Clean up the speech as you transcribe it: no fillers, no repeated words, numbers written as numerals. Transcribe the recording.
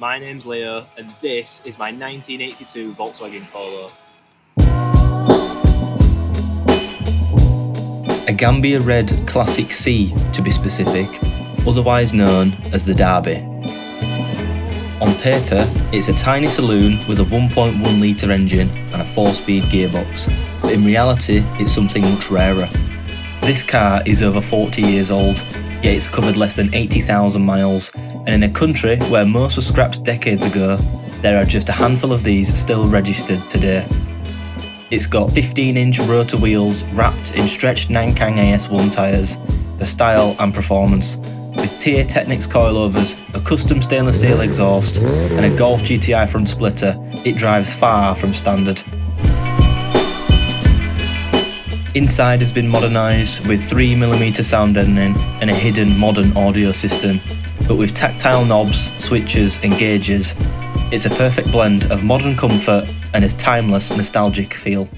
my name's Leo and this is my 1982 Volkswagen Polo. A Gambia Red Classic C to be specific, otherwise known as the Derby. On paper, it's a tiny saloon with a 1.1 litre engine and a 4-speed gearbox, but in reality it's something much rarer. This car is over 40 years old, yet it's covered less than 80,000 miles, and in a country where most were scrapped decades ago, there are just a handful of these still registered today. It's got 15-inch rotor wheels wrapped in stretched Nankang AS1 tyres for style and performance, with tier Technix coilovers, a custom stainless steel exhaust, and a Golf GTI front splitter. It drives far from standard. Inside has been modernised with 3mm sound deadening and a hidden modern audio system, but with tactile knobs, switches and gauges, it's a perfect blend of modern comfort and a timeless nostalgic feel.